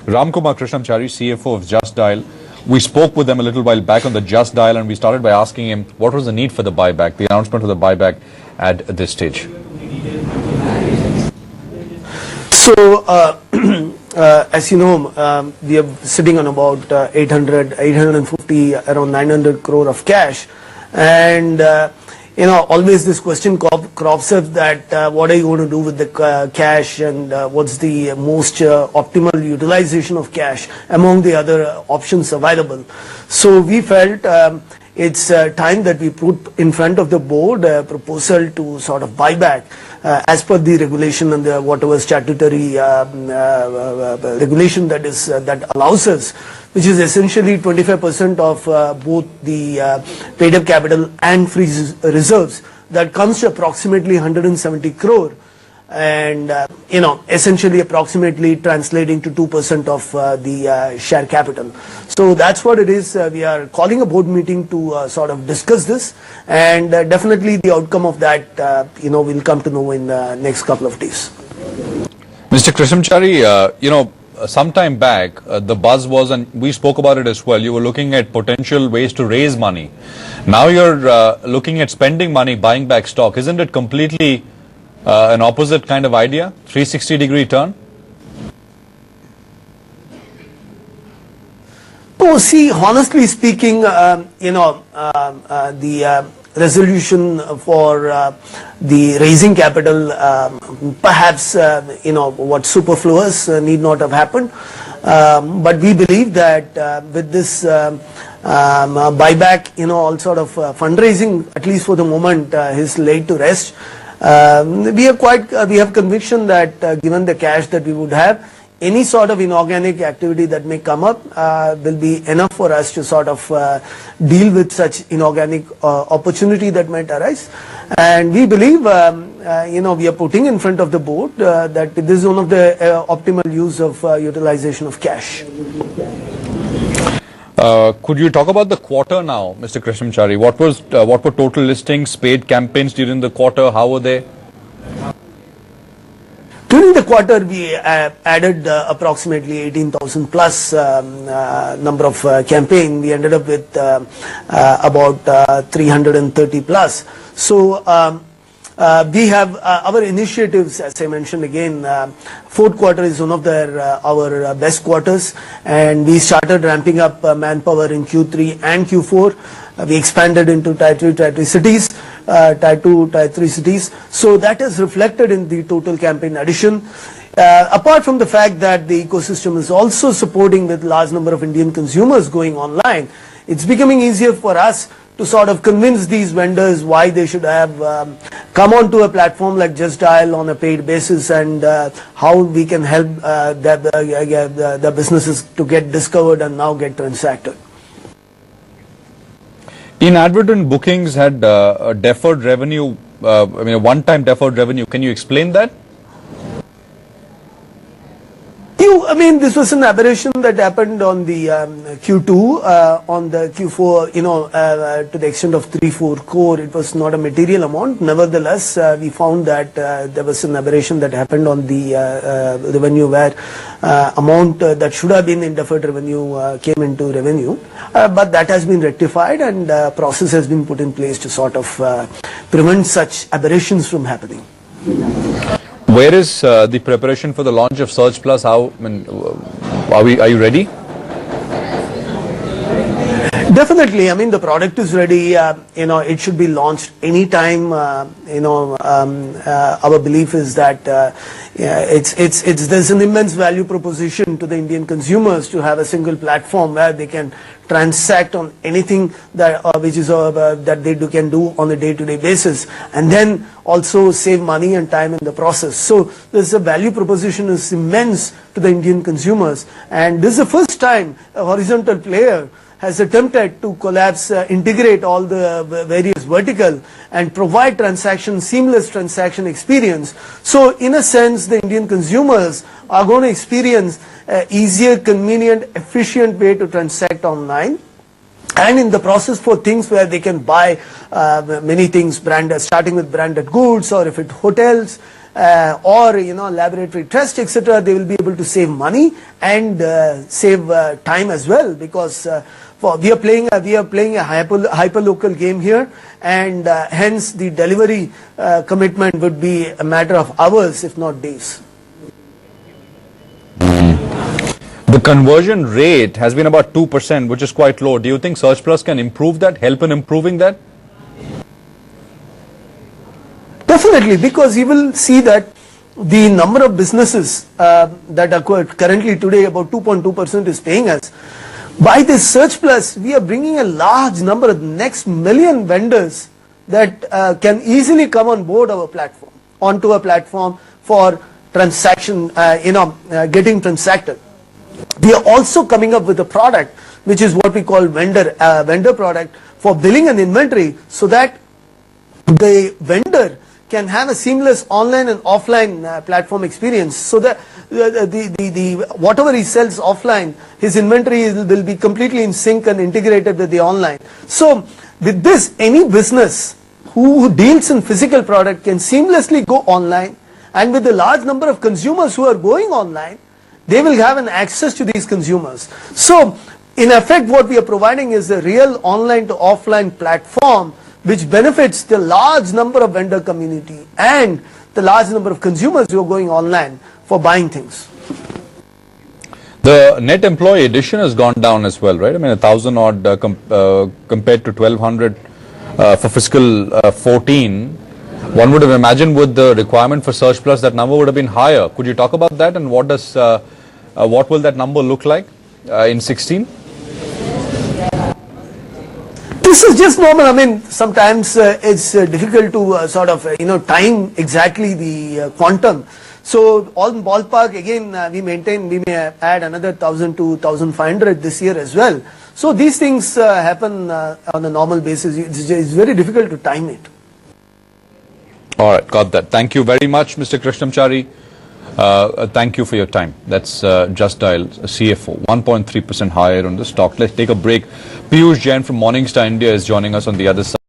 Ramkumar CFO of Justdial. We spoke with them a little while back on the Justdial, and we started by asking him what was the need for the buyback, the announcement of the buyback at this stage. So, as you know, we are sitting on about 850, around 900 crore of cash, and always this question crops up that what are you going to do with the cash, and what's the most optimal utilization of cash among the other options available. So we felt it's time that we put in front of the board a proposal to sort of buy back as per the regulation and the whatever statutory regulation that allows us, which is essentially 25% of both the paid up capital and free reserves. That comes to approximately 170 crore, and essentially approximately translating to 2% of the share capital. So that's what it is. We are calling a board meeting to sort of discuss this, and definitely the outcome of that we'll come to know in the next couple of days. Mr. Krishnamachari, some time back, the buzz was, and we spoke about it as well, you were looking at potential ways to raise money. Now you're looking at spending money, buying back stock. Isn't it completely an opposite kind of idea, 360-degree turn? Oh, see, honestly speaking, the resolution for the raising capital, perhaps, what superfluous need not have happened. But we believe that with this buyback, all sort of fundraising, at least for the moment, is laid to rest. We have conviction that given the cash that we would have, any sort of inorganic activity that may come up will be enough for us to sort of deal with such inorganic opportunity that might arise. And we believe, we are putting in front of the board that this is one of the optimal use of utilization of cash. Could you talk about the quarter now, Mr. Krishnamachari? What were total listings, paid campaigns during the quarter? How were they? During the quarter, we added approximately 18,000 plus number of campaign. We ended up with about 330 plus. So we have our initiatives, as I mentioned again, fourth quarter is one of our best quarters, and we started ramping up manpower in Q3 and Q4. We expanded into Tier 2, Tier 3 cities, Tier 2, Tier 3 cities. So that is reflected in the total campaign addition. Apart from the fact that the ecosystem is also supporting with large number of Indian consumers going online, it's becoming easier for us to sort of convince these vendors why they should have come onto a platform like Justdial on a paid basis, and how we can help the businesses to get discovered and now get transacted. Inadvertent bookings had a deferred revenue, a one-time deferred revenue. Can you explain that? This was an aberration that happened on the Q2, on the Q4, to the extent of 3-4 crore. It was not a material amount. Nevertheless, we found that there was an aberration that happened on the revenue, where amount that should have been in deferred revenue came into revenue. But that has been rectified, and process has been put in place to sort of prevent such aberrations from happening. Where is the preparation for the launch of Search Plus? Are you ready? Definitely. The product is ready. It should be launched anytime. Our belief is that there's an immense value proposition to the Indian consumers to have a single platform where they can transact on anything that that they can do on a day-to-day basis, and then also save money and time in the process. So there's a value proposition is immense to the Indian consumers, and this is the first time a horizontal player has attempted to integrate all the various vertical and provide seamless transaction experience. So in a sense, the Indian consumers are going to experience easier, convenient, efficient way to transact online. And in the process, for things where they can buy many things, starting with branded goods, or if it's hotels, or laboratory test, etc., they will be able to save money and save time as well, because we are playing a hyper local game here, and hence the delivery commitment would be a matter of hours, if not days. The conversion rate has been about 2%, which is quite low. Do you think Search Plus can improve that, help in improving that? Definitely, because you will see that the number of businesses that are currently today about 2.2% is paying us. By this Search Plus, we are bringing a large number of next million vendors that can easily come on board our platform, onto a platform for transaction, getting transacted. We are also coming up with a product which is what we call vendor product for billing and inventory, so that the vendor can have a seamless online and offline platform experience, so that whatever he sells offline, his inventory will be completely in sync and integrated with the online. So with this, any business who deals in physical product can seamlessly go online, and with the large number of consumers who are going online, they will have an access to these consumers. So in effect, what we are providing is a real online to offline platform which benefits the large number of vendor community and the large number of consumers who are going online for buying things. The net employee addition has gone down as well, right? I mean, 1,000 odd compared to 1,200 for fiscal 14. One would have imagined with the requirement for Search Plus, that number would have been higher. Could you talk about that, and what will that number look like in 16? This is just normal. I mean, sometimes it's difficult to sort of time exactly the quantum. So on ballpark, again, we may add another 1,000 to 1,500 this year as well. So these things happen on a normal basis. It's very difficult to time it. All right, got that. Thank you very much, Mr. Krishnamchari. Thank you for your time. That's Justdial CFO, 1.3% higher on the stock. Let's take a break. Piyush Jain from Morningstar India is joining us on the other side.